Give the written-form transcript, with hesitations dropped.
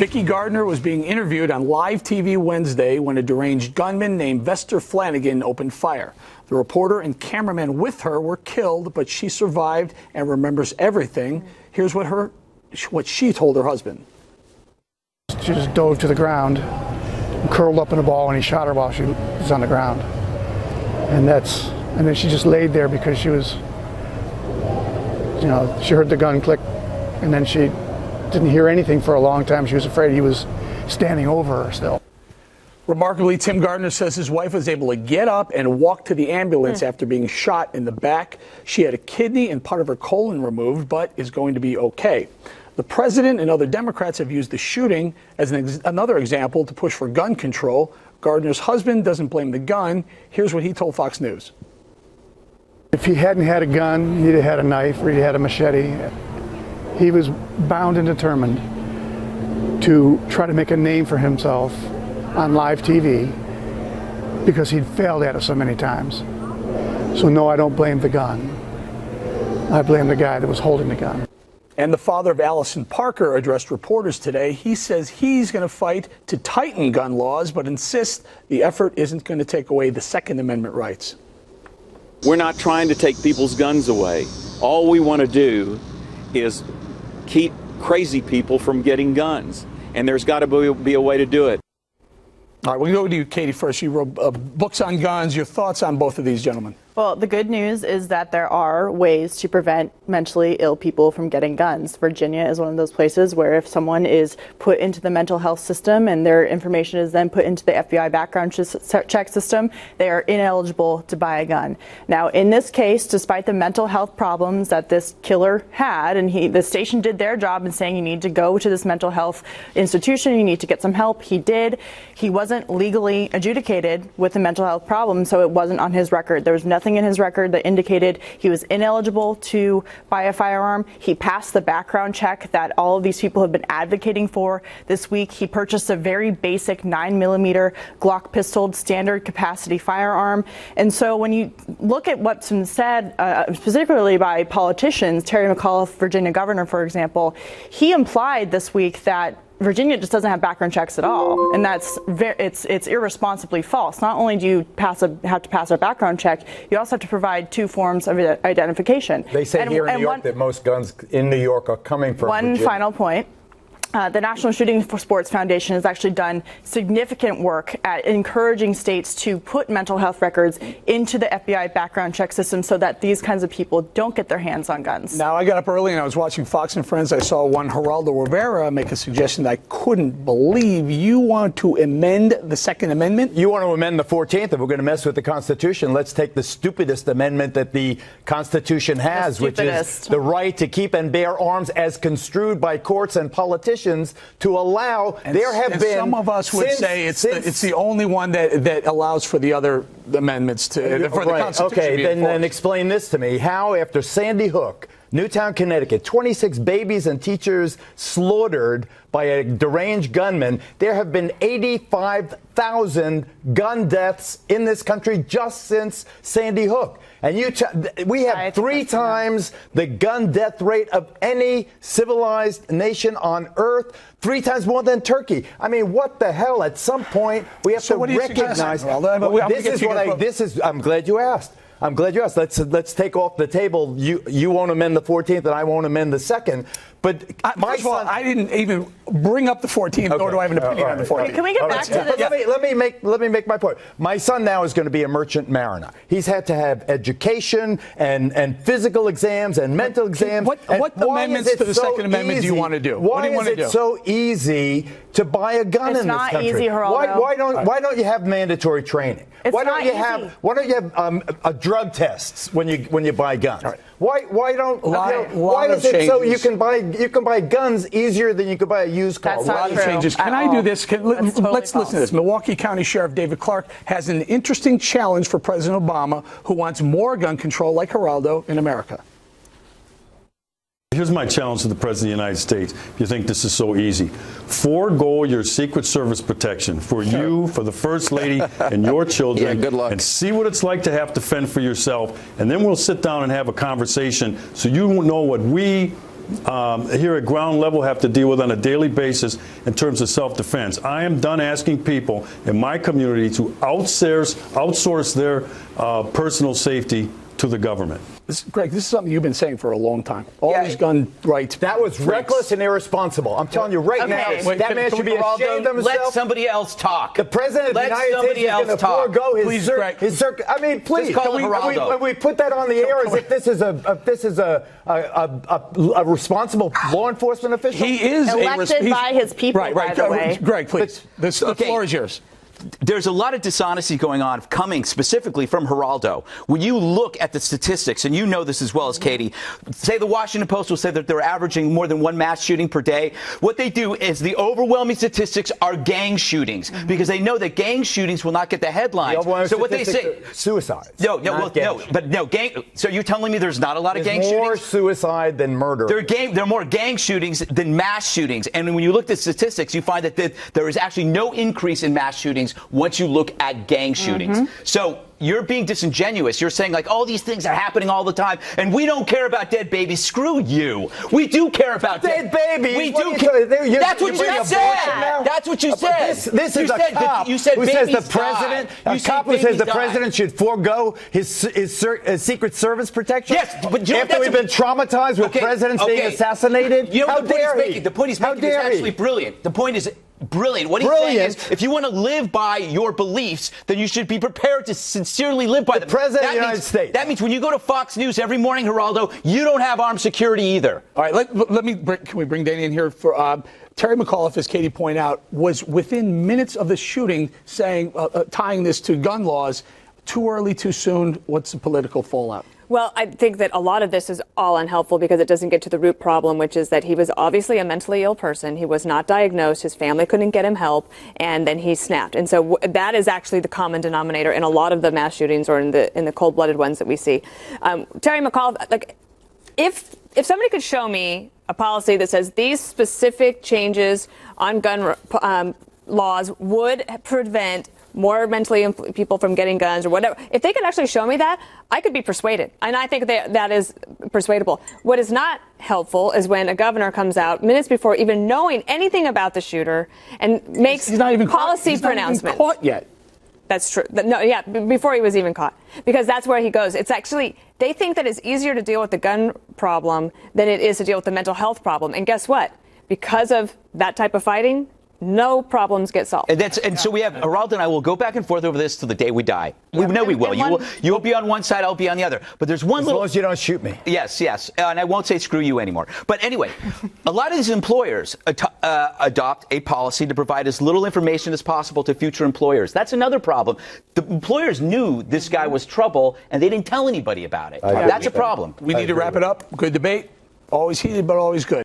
Vicki Gardner was being interviewed on live TV Wednesday when a deranged gunman named Vester Flanagan opened fire. The reporter and cameraman with her were killed, but she survived and remembers everything. Here's what she told her husband. She just dove to the ground, curled up in a ball, and he shot her while she was on the ground. And then she just laid there because she was, she heard the gun click, and then she didn't hear anything for a long time. She was afraid he was standing over her still. Remarkably, Tim Gardner says his wife was able to get up and walk to the ambulance after being shot in the back. She had a kidney and part of her colon removed, but is going to be okay. The president and other Democrats have used the shooting as another example to push for gun control. Gardner's husband doesn't blame the gun. Here's what he told Fox News. If he hadn't had a gun, he'd have had a knife or he'd had a machete. He was bound and determined to try to make a name for himself on live TV because he'd failed at it so many times. So no, I don't blame the gun. I blame the guy that was holding the gun. And the father of Allison Parker addressed reporters today. He says he's going to fight to tighten gun laws, but insists the effort isn't going to take away the Second Amendment rights. We're not trying to take people's guns away. All we want to do is keep crazy people from getting guns. And there's got to be a way to do it. All right, we'll go to you, Katie, first. You wrote books on guns. Your thoughts on both of these gentlemen? Well, the good news is that there are ways to prevent mentally ill people from getting guns. Virginia is one of those places where if someone is put into the mental health system and their information is then put into the FBI background check system, they are ineligible to buy a gun. Now, in this case, despite the mental health problems that this killer had, and the station did their job in saying you need to go to this mental health institution, you need to get some help. He did. He wasn't legally adjudicated with a mental health problem, so it wasn't on his record. There was nothing in his record that indicated he was ineligible to buy a firearm. He passed the background check that all of these people have been advocating for this week. He purchased a very basic 9mm Glock pistol standard capacity firearm. And so when you look at what's been said, specifically by politicians, Terry McAuliffe, Virginia governor, for example, he implied this week that Virginia just doesn't have background checks at all, and it's irresponsibly false. Not only do you have to pass a background check, you also have to provide two forms of identification. They say here in New York that most guns in New York are coming from Virginia. One final point. The National Shooting Sports Foundation has actually done significant work at encouraging states to put mental health records into the FBI background check system so that these kinds of people don't get their hands on guns. Now, I got up early and I was watching Fox and Friends. I saw one Geraldo Rivera make a suggestion that I couldn't believe. You want to amend the Second Amendment? You want to amend the 14th. If we're going to mess with the Constitution, let's take the stupidest amendment that the Constitution has, which is the right to keep and bear arms as construed by courts and politicians to allow. Some of us would say it's the only one that allows for the other amendments for the Constitution. Okay, then explain this to me. How, after Sandy Hook, Newtown, Connecticut, 26 babies and teachers slaughtered by a deranged gunman, there have been 85,000 gun deaths in this country just since Sandy Hook. And we have 3 times the gun death rate of any civilized nation on earth, 3 times more than Turkey. I mean, what the hell? At some point, we have to recognize. I'm glad you asked. I'm glad you asked. Let's take off the table. You won't amend the 14th, and I won't amend the 2nd. But first of all, I didn't even bring up the 14th, nor do I have an opinion on the 14th. Can we get back to this? Let me make my point. My son now is going to be a merchant mariner. He's had to have education and physical exams and mental exams. What amendments to the Second Amendment do you want to do? Why is it so easy to buy a gun in this country? It's not easy, Geraldo. Why don't you have mandatory training? Why don't you have drug tests when you buy guns? Right. Why is it so you can buy guns easier than you could buy a used car? That's not true. Changes. Can I do this? Let's listen to this. Milwaukee County Sheriff David Clark has an interesting challenge for President Obama, who wants more gun control like Geraldo in America. Here's my challenge to the President of the United States. If you think this is so easy, forego your Secret Service protection for you, for the First Lady, and your children. Good luck. And see what it's like to have to fend for yourself. And then we'll sit down and have a conversation so you know what we here at ground level have to deal with on a daily basis in terms of self-defense. I am done asking people in my community to outsource their personal safety to the government. Greg, this is something you've been saying for a long time. All these gun rights. That was reckless and irresponsible. I'm telling you right now, that man should be ashamed of himself. Let somebody else talk. The president of the United States is going to forego his I mean, please, can we put that on the air as if this is a responsible law enforcement official? He is elected by his people, by the way. Greg, please. The floor is yours. There's a lot of dishonesty going on coming specifically from Geraldo. When you look at the statistics, and you know this as well as Katie, say the Washington Post will say that they're averaging more than one mass shooting per day. What they do is the overwhelming statistics are gang shootings because they know that gang shootings will not get the headlines. So what they say, suicides. No. So you're telling me there's not a lot of gang shootings? More suicide than murder. There are more gang shootings than mass shootings. And when you look at statistics, you find that there is actually no increase in mass shootings once you look at gang shootings. So you're being disingenuous. You're saying like all these things are happening all the time, and we don't care about dead babies. Screw you. We do care about dead babies. We do care. That's what you said. That's what you said. This is a cop who says the president. A cop who says the president should forego his Secret Service protection. Yes, but after we've been traumatized with presidents being assassinated. You know how dare he? The point he's making is actually brilliant. The point is brilliant. What he's saying is, if you want to live by your beliefs, then you should be prepared to sincerely live by them. The President of the United States. That means when you go to Fox News every morning, Geraldo, you don't have armed security either. All right, can we bring Danny in here? For Terry McAuliffe, as Katie pointed out, was within minutes of the shooting saying, tying this to gun laws, too early, too soon. What's the political fallout? Well, I think that a lot of this is all unhelpful because it doesn't get to the root problem, which is that he was obviously a mentally ill person. He was not diagnosed. His family couldn't get him help, and then he snapped. And so that is actually the common denominator in a lot of the mass shootings or in the cold-blooded ones that we see. Terry McAuliffe, like, if somebody could show me a policy that says these specific changes on gun laws would prevent more mentally ill people from getting guns or whatever. If they could actually show me that, I could be persuaded. And I think that is persuadable. What is not helpful is when a governor comes out minutes before even knowing anything about the shooter and makes policy pronouncements. He's not even caught yet. That's true. No, yeah, before he was even caught. Because that's where he goes. It's actually, they think that it's easier to deal with the gun problem than it is to deal with the mental health problem. And guess what? Because of that type of fighting, no problems get solved. And so we have Geraldo and I will go back and forth over this till the day we die. We know we will. You'll be on one side, I'll be on the other. But there's one as long as you don't shoot me. Yes. And I won't say screw you anymore. But anyway, a lot of these employers adopt a policy to provide as little information as possible to future employers. That's another problem. The employers knew this guy was trouble, and they didn't tell anybody about it. That's a problem. We need to wrap it up. Good debate. Always heated, but always good.